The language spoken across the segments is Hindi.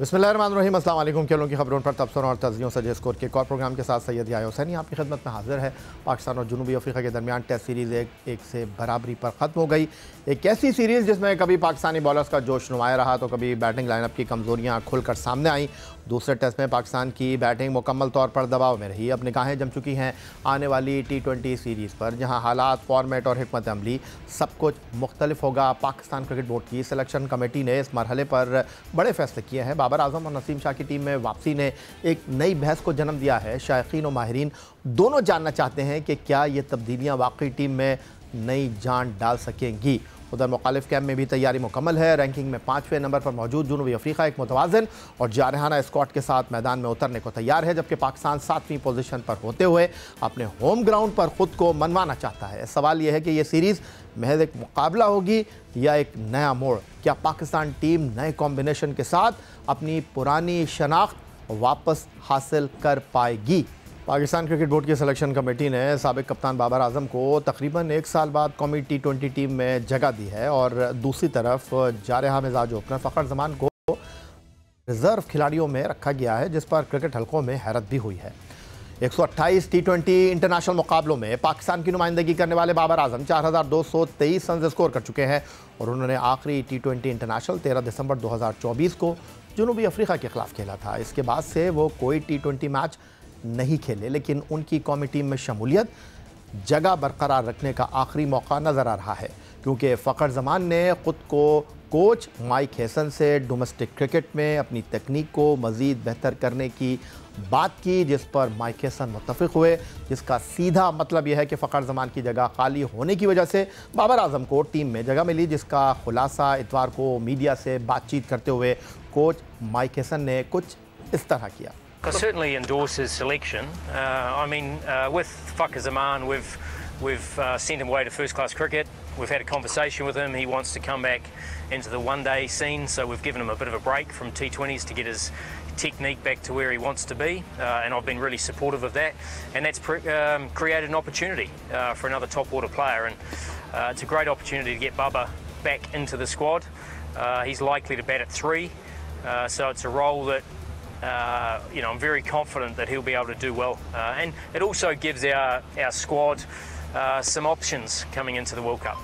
बिस्मिल्लाहिर्रहमानिर्रहीम, अस्सलाम वालेकुम। खेलों की खबरों पर तबसरों और तज़कियों से जिस स्कोर के एक और प्रोग्राम के साथ सैयद याह्या हुसैनी आपकी खिदमत में हाजिर है। पाकिस्तान और जनूबी अफ्रीका के दरमियान टेस्ट सीरीज़ एक से बराबरी पर ख़त्म हो गई। एक ऐसी सीरीज़ जिसमें कभी पाकिस्तानी बॉलर्स का जोश नुमाया रहा तो कभी बैटिंग लाइनअप की कमज़ोरियाँ खुलकर सामने आईं। दूसरे टेस्ट में पाकिस्तान की बैटिंग मुकम्मल तौर पर दबाव में रही। अब निगाहें जम चुकी हैं आने वाली T20 सीरीज़ पर, जहाँ हालात, फॉर्मेट और हिकमत अमली सब कुछ मुख्तलिफ होगा। पाकिस्तान क्रिकेट बोर्ड की सिलेक्शन कमेटी ने इस मरहले पर बड़े फैसले किए हैं। बाबर आजम और नसीम शाह की टीम में वापसी ने एक नई बहस को जन्म दिया है। शायकीन और माहिरीन दोनों जानना चाहते हैं कि क्या ये तब्दीलियाँ वाकई टीम में नई जान डाल सकेंगी। उधर मुखालिफ कैंप में भी तैयारी मुकम्मल है। रैंकिंग में 5वें नंबर पर मौजूद जनूबी अफ्रीका एक मुतवाज़िन और जारहाना स्क्वाड के साथ मैदान में उतरने को तैयार है, जबकि पाकिस्तान 7वीं पोजीशन पर होते हुए अपने होम ग्राउंड पर खुद को मनवाना चाहता है। सवाल यह है कि यह सीरीज़ महज एक मुकाबला होगी या एक नया मोड़। क्या पाकिस्तान टीम नए कॉम्बिनेशन के साथ अपनी पुरानी शनाख्त वापस हासिल कर पाएगी? पाकिस्तान क्रिकेट बोर्ड की सिलेक्शन कमेटी ने साबिक कप्तान बाबर आजम को तकरीबन 1 साल बाद कौमी T20 टीम में जगह दी है और दूसरी तरफ जारहा मिजाज ओपनर फ़खर जमान को रिजर्व खिलाड़ियों में रखा गया है, जिस पर क्रिकेट हलकों में हैरत भी हुई है। 128 T20 इंटरनेशनल मुकाबलों में पाकिस्तान की नुमाइंदगी करने वाले बाबर आजम 4223 रन स्कोर कर चुके हैं और उन्होंने आखिरी T20 इंटरनेशनल 13 दिसंबर 2024 को जनूबी अफ्रीका के खिलाफ खेला था। इसके बाद से वो कोई T20 मैच नहीं खेले, लेकिन उनकी कौमी टीम में शमूलियत जगह बरकरार रखने का आखिरी मौका नज़र आ रहा है, क्योंकि फ़खर जमान ने ख़ुद को कोच माइक हेसन से डोमेस्टिक क्रिकेट में अपनी तकनीक को मज़ीद बेहतर करने की बात की, जिस पर माइक हेसन मुत्तफ़िक़ हुए, जिसका सीधा मतलब यह है कि फ़खर जमान की जगह खाली होने की वजह से बाबर आजम को टीम में जगह मिली, जिसका खुलासा इतवार को मीडिया से बातचीत करते हुए कोच माइक हेसन ने कुछ इस तरह किया। I certainly endorse his selection. With Fakhar Zaman, we've sent him away to first-class cricket. We've had a conversation with him. He wants to come back into the one-day scene, so we've given him a bit of a break from T20s to get his technique back to where he wants to be, and I've been really supportive of that. And that's created an opportunity for another top-order player, and it's a great opportunity to get Bubba back into the squad. He's likely to bat at 3, so it's a role that I'm very confident that he'll be able to do well, and it also gives our squad some options coming into the World Cup.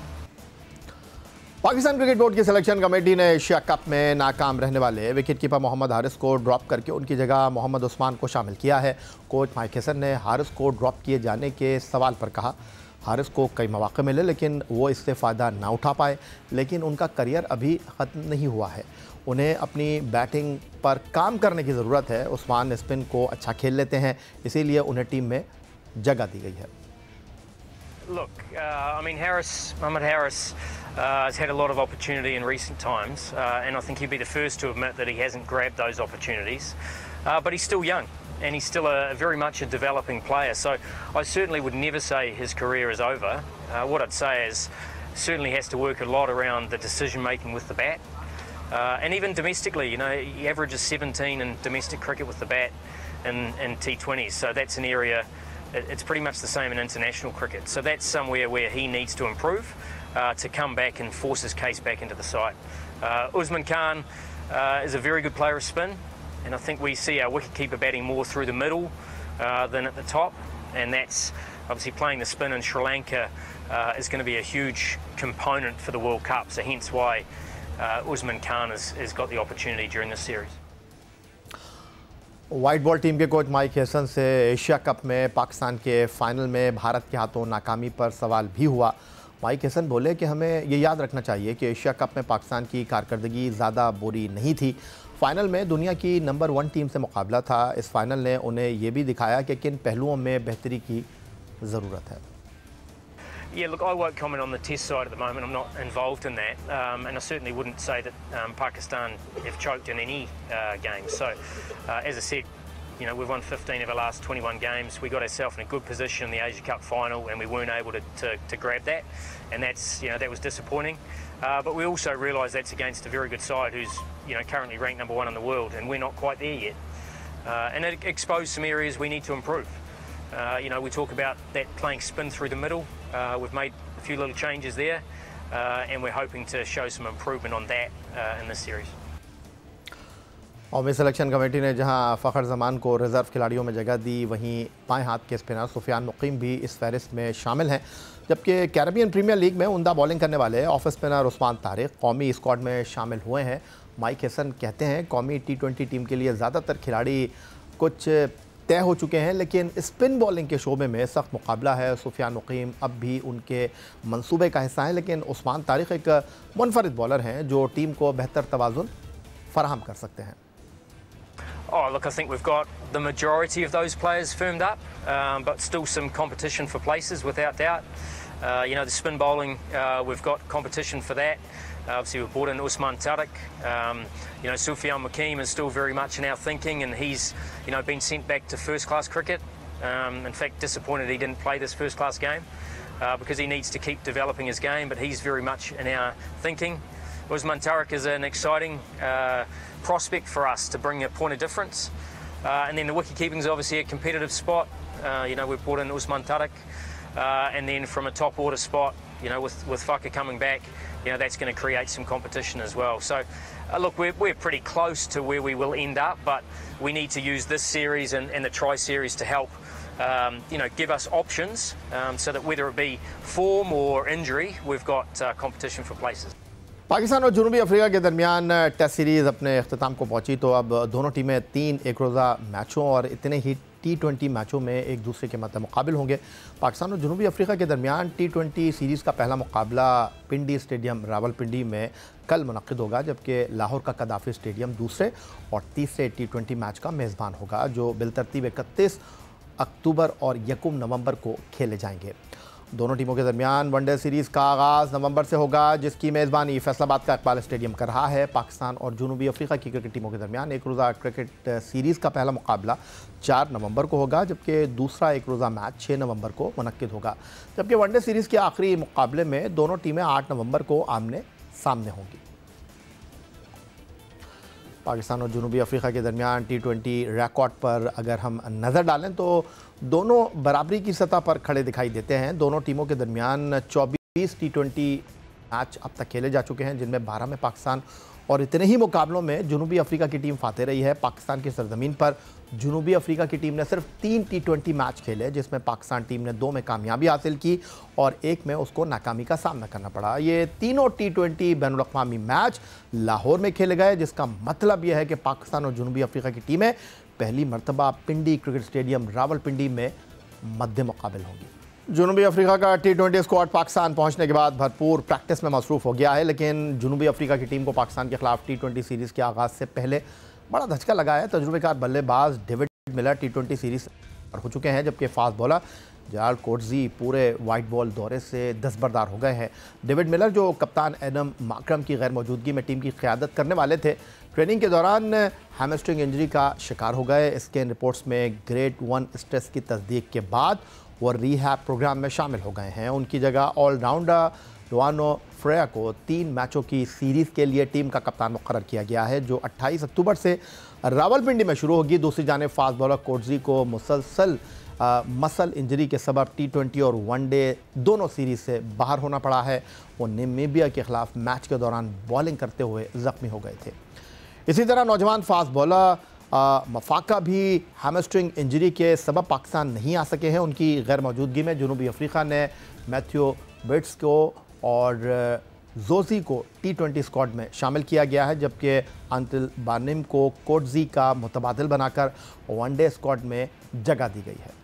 Pakistan cricket board की सिलेक्शन कमेटी ने एशिया कप में नाकाम रहने वाले विकेट कीपर मोहम्मद हारिस को ड्रॉप करके उनकी जगह मोहम्मद उस्मान को शामिल किया है। कोच माइक हेसन ने हारिस को ड्रॉप किए जाने के सवाल पर कहा, हारिस को कई मौके मिले लेकिन वो इससे फ़ायदा ना उठा पाए, लेकिन उनका करियर अभी ख़त्म नहीं हुआ है। उन्हें अपनी बैटिंग पर काम करने की ज़रूरत है। उस्मान स्पिन को अच्छा खेल लेते हैं, इसीलिए उन्हें टीम में जगह दी गई है। Look, Mohammad Harris has had a lot of opportunity in recent times, and I think he'd be the first to admit that he hasn't grabbed those opportunities. But he's still young, and he's still very much a developing player. So I certainly would never say his career is over. What I'd say is certainly has to work a lot around the decision making with the bat. And even domestically, he averages 17 in domestic cricket with the bat in T20s. So that's an area, it's pretty much the same in international cricket. So that's somewhere where he needs to improve to come back and force his case back into the side. Usman Khan is a very good player of spin, and I think we see our wicketkeeper batting more through the middle than at the top, and that's obviously playing the spin in Sri Lanka is going to be a huge component for the World Cup. So hence why Usman Khan has got the opportunity during this series. White ball team के कोच माइक हेसन से एशिया कप में पाकिस्तान के फाइनल में भारत के हाथों नाकामी पर सवाल भी हुआ। माइक हेसन बोले कि हमें ये याद रखना चाहिए कि एशिया कप में पाकिस्तान की कारकर्दगी ज़्यादा बुरी नहीं थी। फाइनल में दुनिया की नंबर 1 टीम से मुकाबला था। इस फाइनल ने उन्हें ये भी दिखाया कि किन पहलुओं में बेहतरी की ज़रूरत है। Yeah, look, I won't comment on the test side at the moment. I'm not involved in that, and I certainly wouldn't say that Pakistan have choked in any games. So, as I said, we've won 15 of our last 21 games. We got ourselves in a good position in the Asia Cup final, and we weren't able to grab that, and that was disappointing. But we also realise that's against a very good side who's currently ranked number 1 in the world, and we're not quite there yet. And it exposed some areas we need to improve. We talk about that playing spin through the middle. We've made a few little changes there, and we're hoping to show some improvement on that in this series. कौमी सिलेक्शन कमेटी ने जहां फ़खर जमान को रिज़र्व खिलाड़ियों में जगह दी, वहीं बाएं हाथ के स्पिनर सुफियान मुकीम भी इस फहरिस्त में शामिल हैं। जबकि कैरेबियन प्रीमियर लीग में उम्दा बॉलिंग करने वाले ऑफ स्पिनर उस्मान तारिक कौमी स्क्वाड में शामिल हुए हैं। माइक हसन कहते हैं कौमी T20 टीम के लिए ज़्यादातर खिलाड़ी कुछ तय हो चुके हैं, लेकिन स्पिन बॉलिंग के शोबे में सख्त मुकाबला है। सुफियान मुकीम अब भी उनके मंसूबे का हिस्सा हैं, लेकिन उस्मान तारिक एक मुनफरिद बॉलर हैं जो टीम को बेहतर तवाज़ुन फराहम कर सकते हैं। Oh, look, I think we've got the majority of those players firmed up, but still some competition for places without doubt. The spin bowling, we've got competition for that. Obviously, we've brought in Usman Tarik. Sufian Mukeem is still very much in our thinking, and he's, been sent back to first-class cricket. In fact, disappointed he didn't play this first-class game because he needs to keep developing his game, but he's very much in our thinking. Usman Tarik is an exciting prospect for us to bring a point of difference. And then the wicket keeping is obviously a competitive spot. We've brought in Usman Tarik. And then from a top order spot, with Faka coming back, that's going to create some competition as well. So, look, we're pretty close to where we will end up, but we need to use this series and the Tri-Series to help, give us options so that whether it be form or injury, we've got competition for places. Pakistan और जनूबी अफ्रीका के दरमियान टेस्ट सीरीज़ अपने अख्ताम को पहुंची, तो अब दोनों टीमें 3 एक रोज़ा मैचों और इतने ही T20 मैचों में एक दूसरे के मद्दे मुकाबिल होंगे। पाकिस्तान और जनूबी अफ्रीका के दरमियान T20 सीरीज़ का पहला मुकाबला पिंडी स्टेडियम रावलपिंडी में कल मुनक़िद होगा, जबकि लाहौर का कदाफ़ी स्टेडियम दूसरे और तीसरे T20 मैच का मेज़बान होगा, जो बिलतरतीब 31 अक्टूबर और 1 नवंबर को खेले जाएंगे। दोनों टीमों के दरमियान वनडे सीरीज़ का आगाज़ नवंबर से होगा, जिसकी मेज़बानी फैसलाबाद का इकबाल स्टेडियम कर रहा है। पाकिस्तान और जनूबी अफ्रीका की क्रिकेट टीमों के दरमियान एक रोज़ा क्रिकेट सीरीज़ का पहला मुकाबला 4 नवंबर को होगा, जबकि दूसरा एक रोज़ा मैच 6 नवंबर को मुनक़िद होगा। जबकि वनडे सीरीज़ के आखिरी मुकाबले में दोनों टीमें 8 नवंबर को आमने सामने होंगी। पाकिस्तान और जनूबी अफ्रीका के दरमियान T20 रिकॉर्ड पर अगर हम नज़र डालें तो दोनों बराबरी की सतह पर खड़े दिखाई देते हैं। दोनों टीमों के दरमियान 24 T20 मैच अब तक खेले जा चुके हैं, जिनमें 12 में पाकिस्तान और इतने ही मुकाबलों में जनूबी अफ्रीका की टीम फाते रही है। पाकिस्तान की सरजमीन पर जनूबी अफ्रीका की टीम ने सिर्फ 3 T20 मैच खेले, जिसमें पाकिस्तान टीम ने 2 में कामयाबी हासिल की और 1 में उसको नाकामी का सामना करना पड़ा। ये तीनों T20 बैनुल-अक़वामी मैच लाहौर में खेले गए, जिसका मतलब यह है कि पाकिस्तान और जनूबी अफ्रीका की टीमें पहली मरतबा पिंडी क्रिकेट स्टेडियम रावलपिंडी में मद्दे मुकाबिल होंगी। जनूबी अफ्रीका का T20 स्क्वाड पाकिस्तान पहुंचने के बाद भरपूर प्रैक्टिस में मसरूफ़ हो गया है, लेकिन जनूबी अफ्रीका की टीम को पाकिस्तान के खिलाफ T20 सीरीज़ के आगाज़ से पहले बड़ा धचका लगा है। तजुर्बेकार बल्लेबाज डेविड मिलर T20 सीरीज़ हो चुके हैं, जबकि फास्ट बॉलर जराल्ड कोटजी पूरे वाइट बॉल दौरे से दस्तबरदार हो गए हैं। डेविड मिलर, जो कप्तान एडम माकरम की गैर मौजूदगी में टीम की क़यादत करने वाले थे, ट्रेनिंग के दौरान हैमस्ट्रिंग इंजरी का शिकार हो गए। स्कैन रिपोर्ट्स में ग्रेड 1 स्ट्रेस की तस्दीक के बाद वो रिहैब प्रोग्राम में शामिल हो गए हैं। उनकी जगह ऑलराउंडर डुआनो फ्रेया को 3 मैचों की सीरीज़ के लिए टीम का कप्तान मुकर्रर किया गया है, जो 28 अक्टूबर से रावलपिंडी में शुरू होगी। दूसरी जानिब फास्ट बॉलर कोटजी को मुसलसल मसल इंजरी के सबब T20 और वनडे दोनों सीरीज़ से बाहर होना पड़ा है। वो नामीबिया के ख़िलाफ़ मैच के दौरान बॉलिंग करते हुए ज़ख्मी हो गए थे। इसी तरह नौजवान फास्ट बॉलर मफाका भी हैमस्ट्रिंग इंजरी के सबब पाकिस्तान नहीं आ सके हैं। उनकी गैर मौजूदगी में जनूबी अफ्रीका ने मैथ्यू बिट्स को और जोजी को T20 स्क्वाड में शामिल किया गया है, जबकि अंतिल बानिम को कोटजी का मुतबादिल बनाकर वनडे स्क्वाड में जगह दी गई है।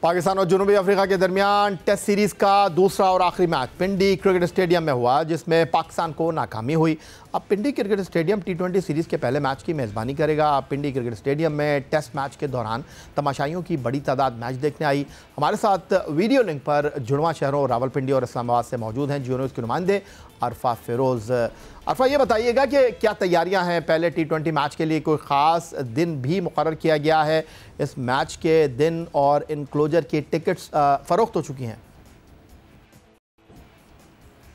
पाकिस्तान और जनूबी अफ्रीका के दरमियान टेस्ट सीरीज़ का दूसरा और आखिरी मैच पिंडी क्रिकेट स्टेडियम में हुआ, जिसमें पाकिस्तान को नाकामी हुई। अब पिंडी क्रिकेट स्टेडियम T20 सीरीज़ के पहले मैच की मेज़बानी करेगा। अब पिंडी क्रिकेट स्टेडियम में टेस्ट मैच के दौरान तमाशाइयों की बड़ी तादाद मैच देखने आई। हमारे साथ वीडियो लिंक पर जुड़वा शहरों रावलपिंडी और इस्लामाबाद से मौजूद हैं जियो न्यूज़ के नुमाइंदे अरफा फिरोज़। अरफा, ये बताइएगा कि क्या तैयारियां हैं पहले T20 मैच के लिए? कोई ख़ास दिन भी मुकर्रर किया गया है इस मैच के दिन, और इनक्लोजर की टिकट्स फ़रोख्त हो चुकी हैं?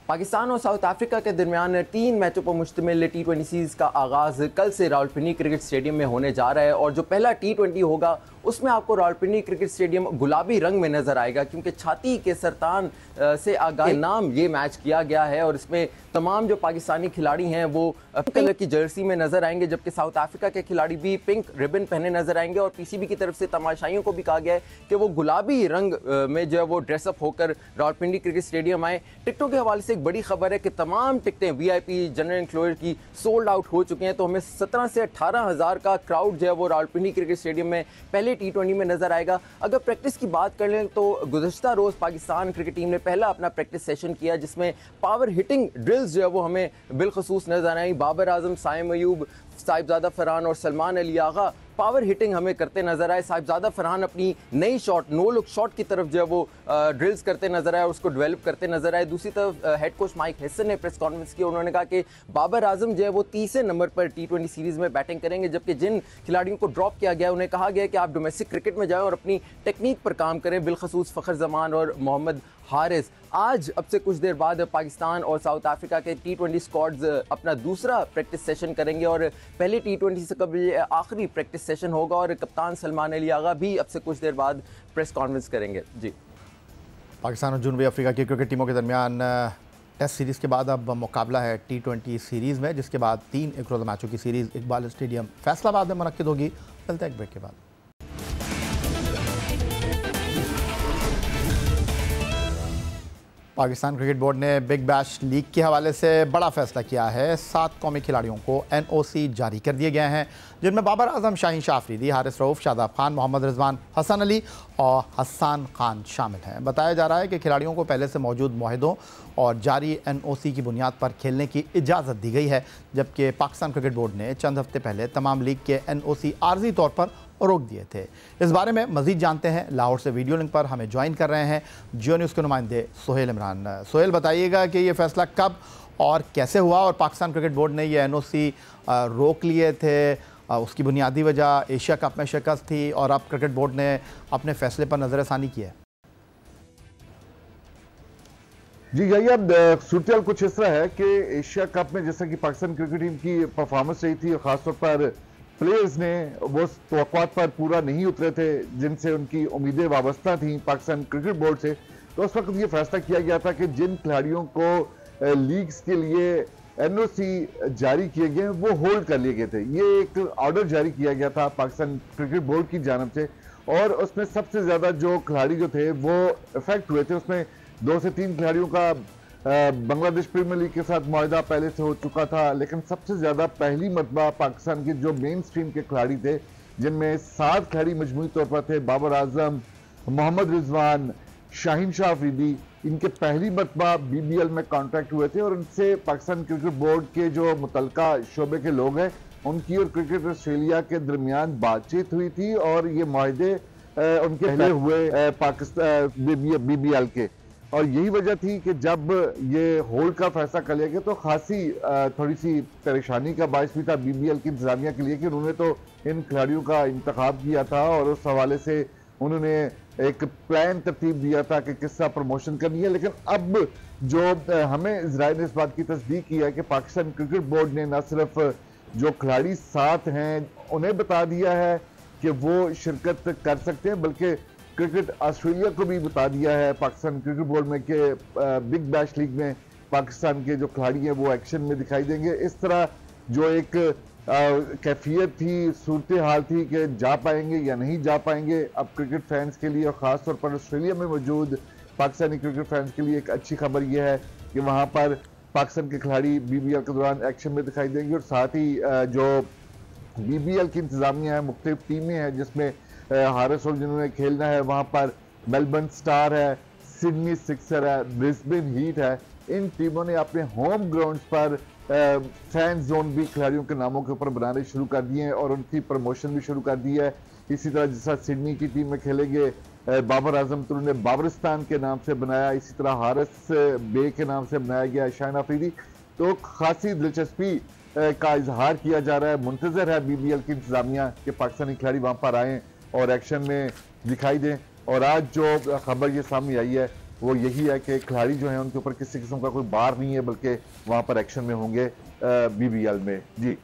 पाकिस्तान और साउथ अफ्रीका के दरमियान 3 मैचों पर मुश्तमिल T20 सीरीज़ का आगाज़ कल से रावलपिंडी क्रिकेट स्टेडियम में होने जा रहा है, और जो पहला T20 होगा उसमें आपको रावलपिंडी क्रिकेट स्टेडियम गुलाबी रंग में नजर आएगा, क्योंकि छाती के सरतान से आगाह नाम ये मैच किया गया है। और इसमें तमाम जो पाकिस्तानी खिलाड़ी हैं वो पिंक कलर की जर्सी में नजर आएंगे, जबकि साउथ अफ्रीका के खिलाड़ी भी पिंक रिबन पहने नजर आएंगे। और पीसीबी की तरफ से तमाशाइयों को भी कहा गया है कि वो गुलाबी रंग में जो है वो ड्रेसअप होकर रावलपिंडी क्रिकेट स्टेडियम आए। टिकटों के हवाले से एक बड़ी खबर है कि तमाम टिकटें वीआईपी जनरल इंक्लोजर की सोल्ड आउट हो चुके हैं। तो हमें 17 से 18 हज़ार का क्राउड जो है वो रावलपिंडी क्रिकेट स्टेडियम में पहले T20 में नजर आएगा। अगर प्रैक्टिस की बात कर लें तो गुज़श्ता रोज पाकिस्तान क्रिकेट टीम ने पहला अपना प्रैक्टिस सेशन किया, जिसमें पावर हिटिंग ड्रिल्स जो है वो हमें बिलखसूस नजर आई। बाबर आजम, साइम अयूब, साहिबजादा फरहान और सलमान अली आगा पावर हिटिंग हमें करते नजर आए। साहिबजादा फरहान अपनी नई शॉट, नो लुक शॉट की तरफ जो है वो ड्रिल्स करते नजर आए और उसको डेवलप करते नजर आए। दूसरी तरफ हेड कोच माइक हेसन ने प्रेस कॉन्फ्रेंस की, उन्होंने कहा कि बाबर आजम जो है वो 30वें नंबर पर T20 सीरीज में बैटिंग करेंगे, जबकि जिन खिलाड़ियों को ड्रॉप किया गया उन्हें कहा गया कि आप डोमेस्टिक क्रिकेट में जाएं और अपनी टेक्निक पर काम करें। बिलखसूस फ़खर जमान और मोहम्मद हारिस आज अब से कुछ देर बाद पाकिस्तान और साउथ अफ्रीका के T20 स्क्वाड्स अपना दूसरा प्रैक्टिस सेशन करेंगे और पहले T20 से कभी आखिरी प्रैक्टिस सेशन होगा। और कप्तान सलमान अली आगा भी अब से कुछ देर बाद प्रेस कॉन्फ्रेंस करेंगे। जी, पाकिस्तान और जनूबी अफ्रीका की क्रिकेट टीमों के दरमियान टेस्ट सीरीज़ के बाद अब मुकाबला है T20 सीरीज़ में, जिसके बाद 3 एक रोज़ा मैचों की सीरीज़ इकबाल स्टेडियम फैसलाबाद में मुनक्किद होगी। चलते हैं एक ब्रेक के बाद। पाकिस्तान क्रिकेट बोर्ड ने बिग बैश लीग के हवाले से बड़ा फैसला किया है। 7 कौमी खिलाड़ियों को NOC जारी कर दिए गए हैं, जिनमें बाबर आजम, शाहीन शाह अफरीदी, हारिस रऊफ, शादाब खान, मोहम्मद रिजवान, हसन अली और हसन खान शामिल हैं। बताया जा रहा है कि खिलाड़ियों को पहले से मौजूद मुआहदों और जारी NOC की बुनियाद पर खेलने की इजाज़त दी गई है, जबकि पाकिस्तान क्रिकेट बोर्ड ने चंद हफ्ते पहले तमाम लीग के NOC आर्जी तौर पर रोक दिए थे। इस बारे में मज़ीद जानते हैं, लाहौर से वीडियो लिंक पर हमें ज्वाइन कर रहे हैं जियो न्यूज़ के नुमाइंदे सोहेल इमरान। सोहेल, बताइएगा कि ये फ़ैसला कब और कैसे हुआ और पाकिस्तान क्रिकेट बोर्ड ने ये NOC रोक लिए थे, उसकी बुनियादी वजह एशिया कप में शिकस्त थी और अब क्रिकेट बोर्ड ने अपने फ़ैसले पर नज़रसानी की है। जी यही, अब सूरत कुछ इस तरह है कि एशिया कप में जैसा कि पाकिस्तान क्रिकेट टीम की परफॉर्मेंस रही थी और ख़ासतौर पर प्लेयर्स ने वो तवक्कुआत पर पूरा नहीं उतरे थे जिनसे उनकी उम्मीदें वाबस्ता थी पाकिस्तान क्रिकेट बोर्ड से, तो उस वक्त ये फैसला किया गया था कि जिन खिलाड़ियों को लीग्स के लिए NOC जारी किए गए वो होल्ड कर लिए गए थे। ये एक ऑर्डर जारी किया गया था पाकिस्तान क्रिकेट बोर्ड की जानिब से और उसमें सबसे ज़्यादा जो खिलाड़ी जो थे वो इफेक्ट हुए थे, उसमें 2 से 3 खिलाड़ियों का बांग्लादेश प्रीमियर लीग के साथ मुआहदा पहले से हो चुका था, लेकिन सबसे ज़्यादा पहली मरतबा पाकिस्तान के जो मेन स्ट्रीम के खिलाड़ी थे, जिनमें 7 खिलाड़ी मजमूई तौर पर थे, बाबर आजम, मोहम्मद रिजवान, शाहीन शाह अफरीदी, इनके पहली मरतबा BBL में कॉन्ट्रैक्ट हुए थे और उनसे पाकिस्तान क्रिकेट बोर्ड के जो मुतलका शोबे के लोग हैं उनकी और क्रिकेट ऑस्ट्रेलिया के दरमियान बातचीत हुई थी और ये मुआहदे उनके पहले हुए पाकिस्तान BBL के, और यही वजह थी कि जब ये होल्ड का फैसला कर लिया गया तो खासी थोड़ी सी परेशानी का बायस भी था BBL की इंतजामिया के लिए कि उन्होंने तो इन खिलाड़ियों का इंतखाब किया था और उस हवाले से उन्होंने एक प्लान तरतीब दिया था कि किस तरह प्रमोशन करनी है। लेकिन अब जो हमें इजराइल ने इस बात की तस्दीक की है कि पाकिस्तान क्रिकेट बोर्ड ने न सिर्फ जो खिलाड़ी 7 हैं उन्हें बता दिया है कि वो शिरकत कर सकते हैं, बल्कि क्रिकेट ऑस्ट्रेलिया को भी बता दिया है पाकिस्तान क्रिकेट बोर्ड में कि बिग बैश लीग में पाकिस्तान के जो खिलाड़ी हैं वो एक्शन में दिखाई देंगे। इस तरह जो एक कैफियत थी, सूरत हाल थी कि जा पाएंगे या नहीं जा पाएंगे, अब क्रिकेट फैंस के लिए और ख़ास तौर पर ऑस्ट्रेलिया में मौजूद पाकिस्तानी क्रिकेट फैंस के लिए एक अच्छी खबर यह है कि वहाँ पर पाकिस्तान के खिलाड़ी BBL के दौरान एक्शन में दिखाई देंगे और साथ ही जो BBL की इंतजामिया है, मुख्तलिफ टीमें हैं जिसमें हारिस और जिन्होंने खेलना है, वहाँ पर मेलबर्न स्टार है, सिडनी सिक्सर है, ब्रिस्बेन हीट है, इन टीमों ने अपने होम ग्राउंड्स पर फैन जोन भी खिलाड़ियों के नामों के ऊपर बनाने शुरू कर दिए हैं और उनकी प्रमोशन भी शुरू कर दी है। इसी तरह जैसा सिडनी की टीम में खेलेंगे बाबर आजम तो उन्होंने बाबरिस्तान के नाम से बनाया, इसी तरह हारिस बे के नाम से बनाया गया शाहीन अफरीदी, तो खासी दिलचस्पी का इजहार किया जा रहा है। मुंतजर है BBL की इंतजामिया कि पाकिस्तानी खिलाड़ी वहाँ पर आएँ और एक्शन में दिखाई दें, और आज जो खबर ये सामने आई है वो यही है कि खिलाड़ी जो हैं उनके ऊपर किसी किस्म का कोई बार नहीं है, बल्कि वहाँ पर एक्शन में होंगे BBL में। जी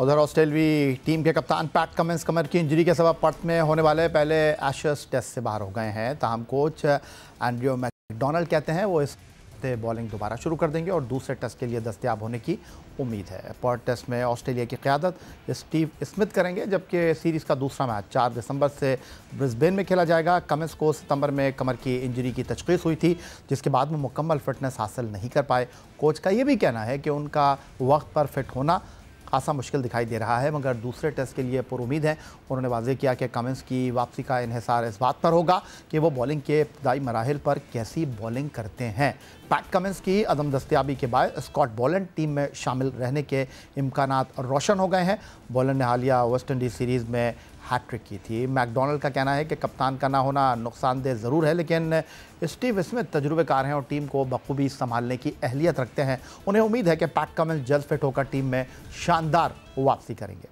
उधर ऑस्ट्रेलियावी टीम के कप्तान पैट कमिंस कमर की इंजरी के सबब पर्थ में होने वाले पहले एशेज टेस्ट से बाहर हो गए हैं। ताहम कोच एंड्रयू मैकडोनल्ड कहते हैं वो इस हफ्ते बॉलिंग दोबारा शुरू कर देंगे और दूसरे टेस्ट के लिए दस्तयाब होने की उम्मीद है। पर्थ टेस्ट में ऑस्ट्रेलिया की क़यादत स्टीव स्मिथ करेंगे, जबकि सीरीज़ का दूसरा मैच 4 दिसंबर से ब्रिस्बेन में खेला जाएगा। कमिंस को सितंबर में कमर की इंजरी की तशख़ीस हुई थी, जिसके बाद में मुकम्मल फिटनेस हासिल नहीं कर पाए। कोच का ये भी कहना है कि उनका वक्त पर फिट होना खासा मुश्किल दिखाई दे रहा है, मगर दूसरे टेस्ट के लिए पुरुमीद है। उन्होंने वाज़ेह किया कि कमिंस की वापसी का इन्हिसार इस बात पर होगा कि वो बॉलिंग के इब्तदाई मराहिल पर कैसी बॉलिंग करते हैं। पैट कमिंस की अदम दस्तयाबी के बाद स्कॉट बोलन टीम में शामिल रहने के इम्कानात रोशन हो गए हैं। बोलन ने हालिया वेस्ट इंडीज़ सीरीज़ में हैट्रिक की थी। मैकडोनल्ड का कहना है कि कप्तान का ना होना नुकसानदेह ज़रूर है, लेकिन स्टीव स्मिथ तजुर्बेकार हैं और टीम को बखूबी संभालने की अहलियत रखते हैं। उन्हें उम्मीद है कि पैट कमिंस जल्द फिट होकर टीम में शानदार वापसी करेंगे।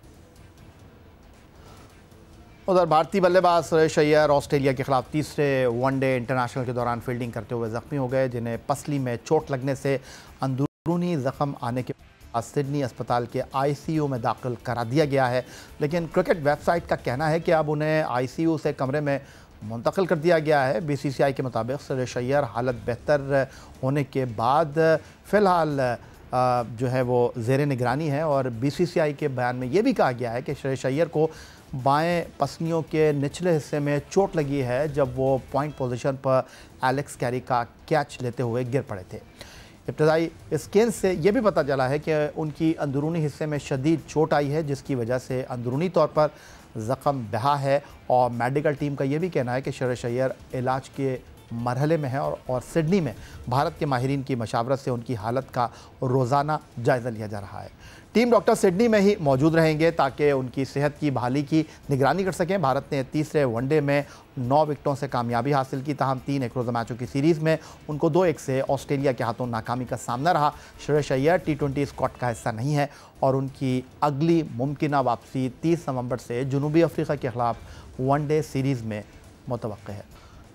उधर भारतीय बल्लेबाज सुरेश अय्यर ऑस्ट्रेलिया के खिलाफ तीसरे वनडे इंटरनेशनल के दौरान फील्डिंग करते हुए ज़ख्मी हो गए, जिन्हें पसली में चोट लगने से अंदरूनी ज़ख्म आने के सिडनी अस्पताल के आईसीयू में दाखिल करा दिया गया है। लेकिन क्रिकेट वेबसाइट का कहना है कि अब उन्हें आईसीयू से कमरे में मुंतकिल कर दिया गया है। बीसीसीआई के मुताबिक सुरेश अय्यर हालत बेहतर होने के बाद फ़िलहाल जो है वो ज़ेर निगरानी है और बीसीसीआई के बयान में ये भी कहा गया है कि सुरेश अय्यर को बाएं पसलियों के निचले हिस्से में चोट लगी है जब वो पॉइंट पोजीशन पर एलेक्स कैरी का कैच लेते हुए गिर पड़े थे। इब्तदाई स्कैन से ये भी पता चला है कि उनकी अंदरूनी हिस्से में शदीद चोट आई है, जिसकी वजह से अंदरूनी तौर पर ज़ख़म बहा है। और मेडिकल टीम का ये भी कहना है कि सुरेश अय्यर इलाज के मरहले में है और सिडनी में भारत के माहिरीन की मशावरत से उनकी हालत का रोज़ाना जायज़ा लिया जा रहा है। टीम डॉक्टर सिडनी में ही मौजूद रहेंगे ताकि उनकी सेहत की बहाली की निगरानी कर सकें। भारत ने तीसरे वनडे में 9 विकेटों से कामयाबी हासिल की, ताहम 3 एक रोज़ा मैचों की सीरीज़ में उनको 2-1 से ऑस्ट्रेलिया के हाथों नाकामी का सामना रहा। सुरेश अय्यर T20 स्क्वाड का हिस्सा नहीं है और उनकी अगली मुमकिना वापसी 30 नवंबर से जनूबी अफ्रीका के खिलाफ वनडे सीरीज़ में मुतवक्किल है।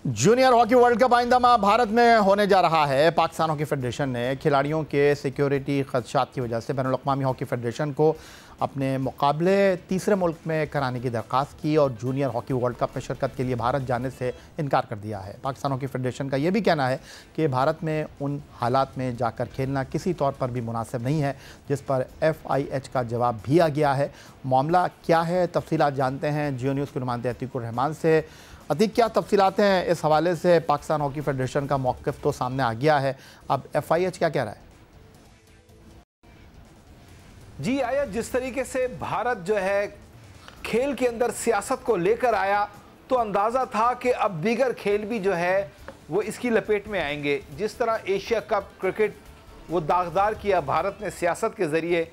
जूनियर हॉकी वर्ल्ड कप आइंदा माह भारत में होने जा रहा है। पाकिस्तान हॉकी फेडरेशन ने खिलाड़ियों के सिक्योरिटी खदशात की वजह से बैनुल-अक़वामी हॉकी फेडरेशन को अपने मुकाबले तीसरे मुल्क में कराने की दरख्वास्त की और जूनियर हॉकी वर्ल्ड कप में शिरकत के लिए भारत जाने से इनकार कर दिया है। पाकिस्तान हॉकी फेडरेशन का ये भी कहना है कि भारत में उन हालात में जाकर खेलना किसी तौर पर भी मुनासिब नहीं है, जिस पर FIH का जवाब भी आ गया है। मामला क्या है, तफसीलात जानते हैं जियो न्यूज़ के नुमाइंदे अतीकुर रहमान से। अतीक, क्या तफसीलात हैं इस हवाले से? पाकिस्तान हॉकी फेडरेशन का मौक़िफ़ तो सामने आ गया है, अब FIH क्या कह रहा है? जी आया, जिस तरीके से भारत जो है खेल के अंदर सियासत को लेकर आया तो अंदाज़ा था कि अब दीगर खेल भी जो है वो इसकी लपेट में आएंगे। जिस तरह एशिया कप क्रिकेट वो दागदार किया भारत ने सियासत के ज़रिए,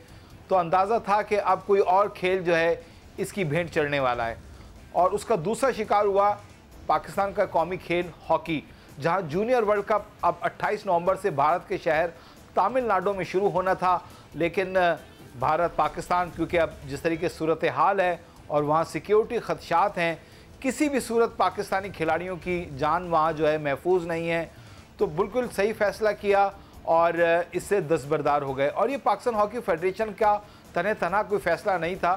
तो अंदाज़ा था कि अब कोई और खेल जो है इसकी भेंट चढ़ने वाला है। और उसका दूसरा शिकार हुआ पाकिस्तान का कौमी खेल हॉकी, जहां जूनियर वर्ल्ड कप अब 28 नवंबर से भारत के शहर तमिलनाडु में शुरू होना था। लेकिन भारत पाकिस्तान, क्योंकि अब जिस तरीके सूरत हाल है और वहाँ सिक्योरिटी खदशात हैं, किसी भी सूरत पाकिस्तानी खिलाड़ियों की जान वहाँ जो है महफूज नहीं है, तो बिल्कुल सही फ़ैसला किया और इससे दस्तबरदार हो गए। और ये पाकिस्तान हॉकी फेडरेशन का तने कोई फ़ैसला नहीं था।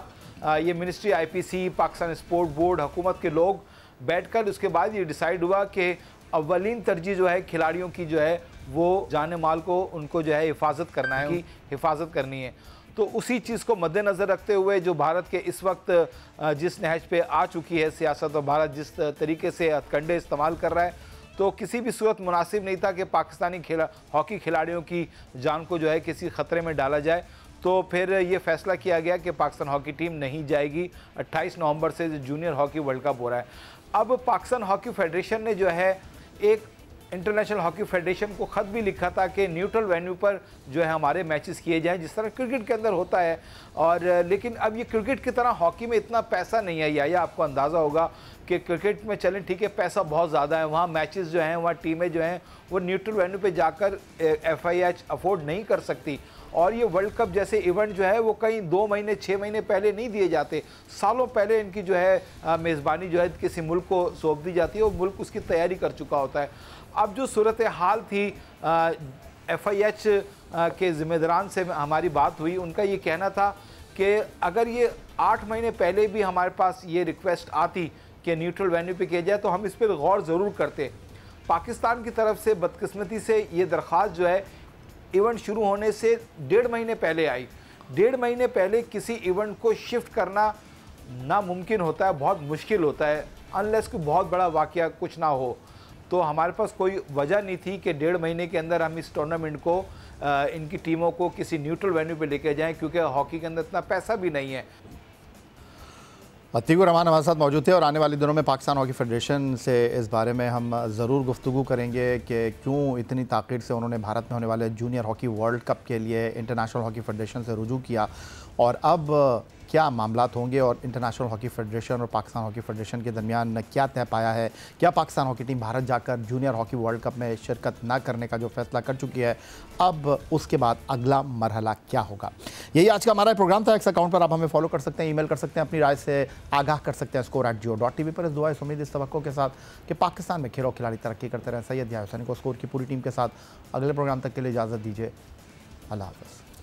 ये ministry, IPC, Pakistan sport board, हुकूमत के लोग बैठकर उसके बाद ये डिसाइड हुआ कि अव्वलीन तरजीह जो है खिलाड़ियों की जो है वो जान माल को उनको जो है हिफाजत करना है, हिफाजत करनी है। तो उसी चीज़ को मद्देनज़र रखते हुए जो भारत के इस वक्त जिस नहज पे आ चुकी है सियासत और भारत जिस तरीके से हथकंडे इस्तेमाल कर रहा है, तो किसी भी सूरत मुनासिब नहीं था कि पाकिस्तानी हॉकी खिलाड़ियों की जान को जो है किसी ख़तरे में डाला जाए। तो फिर ये फैसला किया गया कि पाकिस्तान हॉकी टीम नहीं जाएगी। 28 नवंबर से जूनियर हॉकी वर्ल्ड कप हो रहा है। अब पाकिस्तान हॉकी फेडरेशन ने जो है एक इंटरनेशनल हॉकी फेडरेशन को ख़त भी लिखा था कि न्यूट्रल वेन्यू पर जो है हमारे मैचेस किए जाएं, जिस तरह क्रिकेट के अंदर होता है। और लेकिन अब ये क्रिकेट की तरह हॉकी में इतना पैसा नहीं है, या आपको अंदाज़ा होगा कि क्रिकेट में चलें ठीक है पैसा बहुत ज़्यादा है, वहाँ मैचेस जो हैं, वहाँ टीमें जो हैं वो न्यूट्रल वेन्यू पे जाकर FIH अफोर्ड नहीं कर सकती। और ये वर्ल्ड कप जैसे इवेंट जो है वो कहीं 2 महीने 6 महीने पहले नहीं दिए जाते, सालों पहले इनकी जो है मेज़बानी जो है किसी मुल्क को सौंप दी जाती है और मुल्क उसकी तैयारी कर चुका होता है। अब जो सूरत हाल थी, FIH के ज़िम्मेदारान से हमारी बात हुई, उनका ये कहना था कि अगर ये 8 महीने पहले भी हमारे पास ये रिक्वेस्ट आती कि न्यूट्रल वेन्यू पे किया जाए तो हम इस पर गौर ज़रूर करते। पाकिस्तान की तरफ से बदकिस्मती से ये दरख्वास्त जो है इवेंट शुरू होने से 1.5 महीने पहले आई। 1.5 महीने पहले किसी इवेंट को शिफ्ट करना नामुमकिन होता है, बहुत मुश्किल होता है, अनलेस कोई बहुत बड़ा वाक़या कुछ ना हो। तो हमारे पास कोई वजह नहीं थी कि 1.5 महीने के अंदर हम इस टूर्नामेंट को इनकी टीमों को किसी न्यूट्रल वेन्यू पे लेके जाएं, क्योंकि हॉकी के अंदर इतना पैसा भी नहीं है। अतीकुर रहमान हमारे साथ मौजूद थे और आने वाले दिनों में पाकिस्तान हॉकी फेडरेशन से इस बारे में हम ज़रूर गुफ्तगू करेंगे कि क्यों इतनी ताक़ीद से उन्होंने भारत में होने वाले जूनियर हॉकी वर्ल्ड कप के लिए इंटरनेशनल हॉकी फेडरेशन से रुजू किया और अब क्या मामलात होंगे और इंटरनेशनल हॉकी फेडरेशन और पाकिस्तान हॉकी फेडरेशन के दरमियान क्या तय पाया है। क्या पाकिस्तान हॉकी टीम भारत जाकर जूनियर हॉकी वर्ल्ड कप में शिरकत न करने का जो फैसला कर चुकी है, अब उसके बाद अगला मरहला क्या होगा। यही आज का हमारा प्रोग्राम था। एक्स अकाउंट पर आप हमें फॉलो कर सकते हैं, ईमेल कर सकते हैं, अपनी राय से आगाह कर सकते हैं score@geo.tv पर। इस दुआ इस उम्मीद इस तवक्को के साथ कि पाकिस्तान में खेल और खिलाड़ी तरक्की करते रहें। सैयद याहिया हुसैनी को स्कोर की पूरी टीम के साथ अगले प्रोग्राम तक के लिए इजाज़त दीजिए। अल्लाह हाफ़िज़।